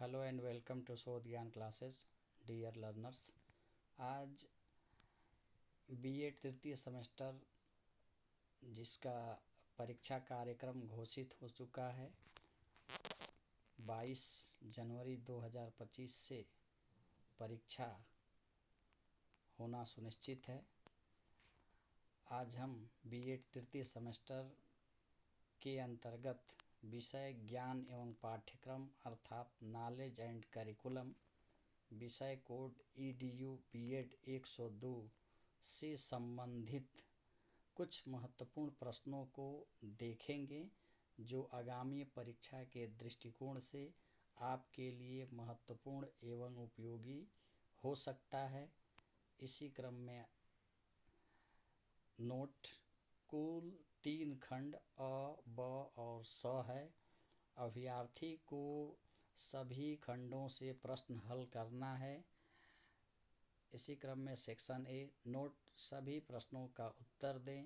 Hello and welcome to शोध ज्ञान classes dear learners. आज बीएड तृतीय सेमेस्टर जिसका परीक्षा कार्यक्रम घोषित हो चुका है 22 जनवरी 2025 से परीक्षा होना सुनिश्चित है। आज हम बीएड तृतीय सेमेस्टर के अंतर्गत विषय ज्ञान एवं पाठ्यक्रम अर्थात नॉलेज एंड करिकुलम विषय कोड EDU बीएड 102 से संबंधित कुछ महत्वपूर्ण प्रश्नों को देखेंगे जो आगामी परीक्षा के दृष्टिकोण से आपके लिए महत्वपूर्ण एवं उपयोगी हो सकता है। इसी क्रम में नोट कुल 3 खंड अ, ब और स है। अभ्यर्थी को सभी खंडों से प्रश्न हल करना है। इसी क्रम में सेक्शन ए नोट सभी प्रश्नों का उत्तर दें।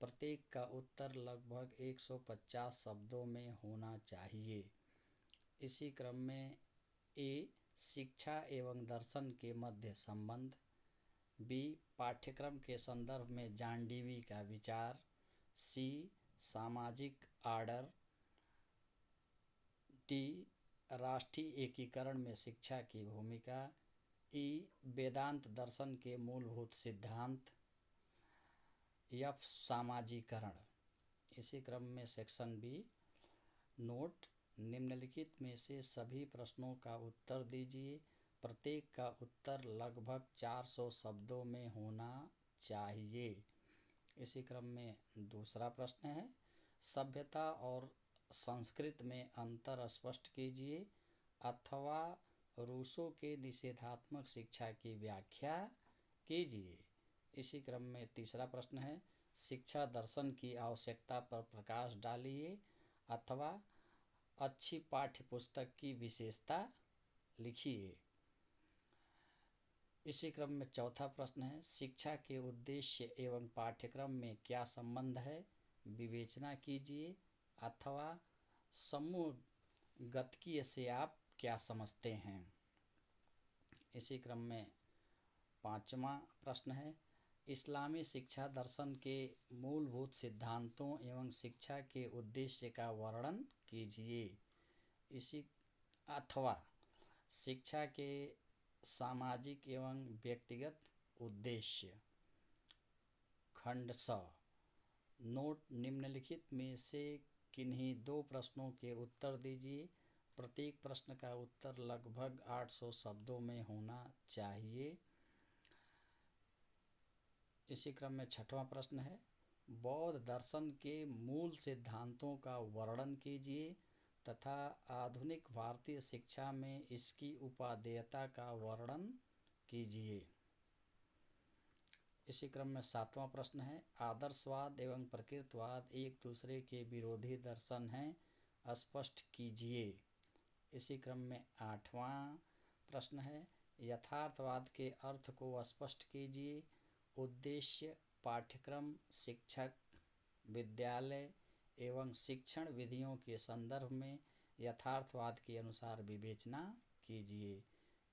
प्रत्येक का उत्तर लगभग 150 शब्दों में होना चाहिए। इसी क्रम में ए शिक्षा एवं दर्शन के मध्य संबंध, बी पाठ्यक्रम के संदर्भ में जॉन डीवी का विचार, सी सामाजिक आर्डर, डी राष्ट्रीय एकीकरण में शिक्षा की भूमिका, ई वेदांत दर्शन के मूलभूत सिद्धांत, एफ सामाजीकरण। इसी क्रम में सेक्शन बी नोट निम्नलिखित में से सभी प्रश्नों का उत्तर दीजिए। प्रत्येक का उत्तर लगभग 400 शब्दों में होना चाहिए। इसी क्रम में दूसरा प्रश्न है सभ्यता और संस्कृत में अंतर स्पष्ट कीजिए अथवा रूसो के निषेधात्मक शिक्षा की व्याख्या कीजिए। इसी क्रम में तीसरा प्रश्न है शिक्षा दर्शन की आवश्यकता पर प्रकाश डालिए अथवा अच्छी पाठ्य पुस्तक की विशेषता लिखिए। इसी क्रम में चौथा प्रश्न है शिक्षा के उद्देश्य एवं पाठ्यक्रम में क्या संबंध है, विवेचना कीजिए अथवा समूह गतिकीय से आप क्या समझते हैं। इसी क्रम में पांचवा प्रश्न है इस्लामी शिक्षा दर्शन के मूलभूत सिद्धांतों एवं शिक्षा के उद्देश्य का वर्णन कीजिए। इसी अथवा शिक्षा के सामाजिक एवं व्यक्तिगत उद्देश्य। खंड स नोट निम्नलिखित में से किन्हीं 2 प्रश्नों के उत्तर दीजिए। प्रत्येक प्रश्न का उत्तर लगभग 800 शब्दों में होना चाहिए। इसी क्रम में छठवां प्रश्न है बौद्ध दर्शन के मूल सिद्धांतों का वर्णन कीजिए तथा आधुनिक भारतीय शिक्षा में इसकी उपादेयता का वर्णन कीजिए। इसी क्रम में सातवां प्रश्न है आदर्शवाद एवं प्रकृतिवाद एक दूसरे के विरोधी दर्शन हैं, स्पष्ट कीजिए। इसी क्रम में आठवां प्रश्न है यथार्थवाद के अर्थ को स्पष्ट कीजिए। उद्देश्य पाठ्यक्रम शिक्षक विद्यालय एवं शिक्षण विधियों के संदर्भ में यथार्थवाद के अनुसार विवेचना कीजिए।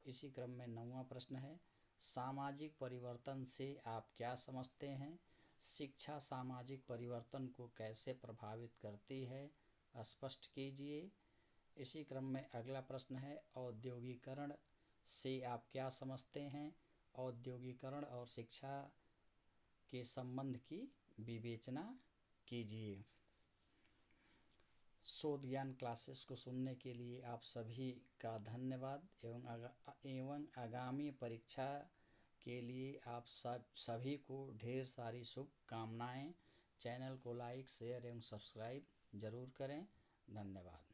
इसी क्रम में 9वां प्रश्न है सामाजिक परिवर्तन से आप क्या समझते हैं, शिक्षा सामाजिक परिवर्तन को कैसे प्रभावित करती है, स्पष्ट कीजिए। इसी क्रम में अगला प्रश्न है औद्योगिकरण से आप क्या समझते हैं, औद्योगिकरण और शिक्षा के संबंध की विवेचना कीजिए। शोध ज्ञान क्लासेस को सुनने के लिए आप सभी का धन्यवाद एवं आगामी परीक्षा के लिए आप सभी को ढेर सारी शुभकामनाएं। चैनल को लाइक शेयर एवं सब्सक्राइब जरूर करें। धन्यवाद।